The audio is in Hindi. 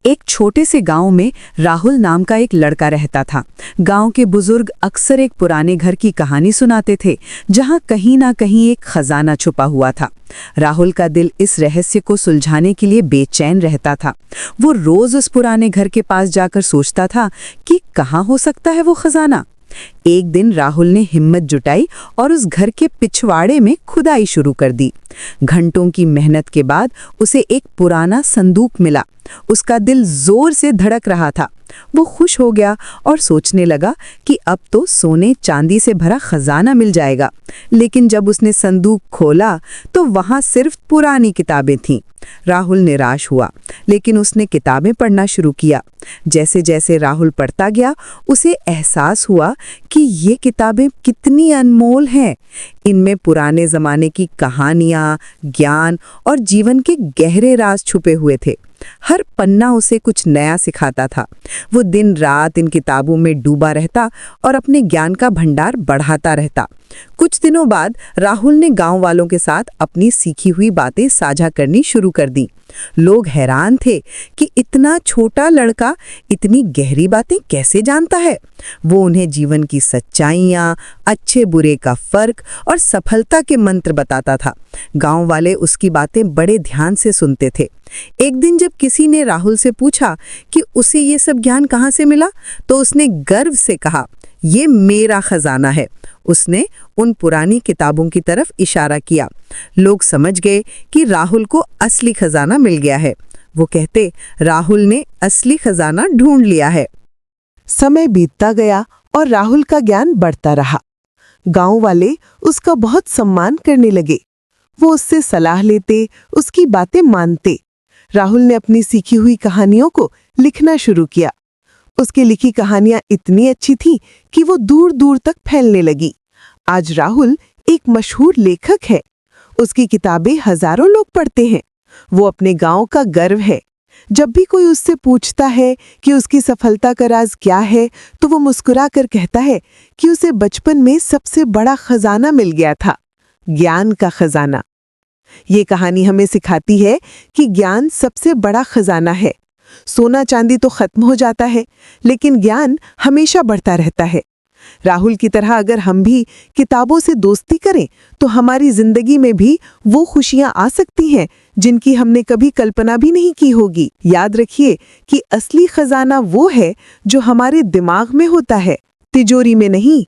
एक छोटे से गांव में राहुल नाम का एक लड़का रहता था। गांव के बुजुर्ग अक्सर एक पुराने घर की कहानी सुनाते थे, जहां कहीं ना कहीं एक खजाना छुपा हुआ था। राहुल का दिल इस रहस्य को सुलझाने के लिए बेचैन रहता था। वो रोज उस पुराने घर के पास जाकर सोचता था कि कहाँ हो सकता है वो खजाना। एक दिन राहुल ने हिम्मत जुटाई और उस घर के पिछवाड़े में खुदाई शुरू कर दी। घंटों की मेहनत के बाद उसे एक पुराना संदूक मिला। उसका दिल जोर से धड़क रहा था। वो खुश हो गया और सोचने लगा कि अब तो सोने चांदी से भरा खजाना मिल जाएगा। लेकिन जब उसने संदूक खोला तो वहां सिर्फ पुरानी किताबें थीं। राहुल निराश हुआ, लेकिन उसने किताबें पढ़ना शुरू किया। जैसे जैसे राहुल पढ़ता गया, उसे एहसास हुआ कि ये किताबें कितनी अनमोल हैं। इनमें पुराने ज़माने की कहानियाँ, ज्ञान और जीवन के गहरे राज छुपे हुए थे। हर पन्ना उसे कुछ नया सिखाता था। वो दिन रात इन किताबों में डूबा रहता और अपने ज्ञान का भंडार बढ़ाता रहता। कुछ दिनों बाद राहुल ने गांव वालों के साथ अपनी सीखी हुई बातें साझा करनी शुरू कर दी। लोग हैरान थे कि इतना छोटा लड़का इतनी गहरी बातें कैसे जानता है। वो उन्हें जीवन की सच्चाइयाँ, अच्छे बुरे का फर्क और सफलता के मंत्र बताता था। गांव वाले उसकी बातें बड़े ध्यान से सुनते थे। एक दिन जब किसी ने राहुल से पूछा कि उसे ये सब ज्ञान कहाँ से मिला, तो उसने गर्व से कहा, ये मेरा खजाना है। उसने उन पुरानी किताबों की तरफ इशारा किया। लोग समझ गए कि राहुल को असली खजाना मिल गया है। वो कहते, राहुल ने असली खजाना ढूंढ लिया है। समय बीतता गया और राहुल का ज्ञान बढ़ता रहा। गांव वाले उसका बहुत सम्मान करने लगे। वो उससे सलाह लेते, उसकी बातें मानते। राहुल ने अपनी सीखी हुई कहानियों को लिखना शुरू किया। उसकी लिखी कहानियां इतनी अच्छी थीं कि वो दूर दूर तक फैलने लगी। आज राहुल एक मशहूर लेखक है। उसकी किताबें हजारों लोग पढ़ते हैं। वो अपने गांव का गर्व है। जब भी कोई उससे पूछता है कि उसकी सफलता का राज क्या है, तो वो मुस्कुरा कर कहता है कि उसे बचपन में सबसे बड़ा खजाना मिल गया था, ज्ञान का खजाना। ये कहानी हमें सिखाती है कि ज्ञान सबसे बड़ा खजाना है। सोना चांदी तो खत्म हो जाता है, लेकिन ज्ञान हमेशा बढ़ता रहता है। राहुल की तरह अगर हम भी किताबों से दोस्ती करें, तो हमारी जिंदगी में भी वो खुशियां आ सकती हैं जिनकी हमने कभी कल्पना भी नहीं की होगी। याद रखिए कि असली खजाना वो है जो हमारे दिमाग में होता है, तिजोरी में नहीं।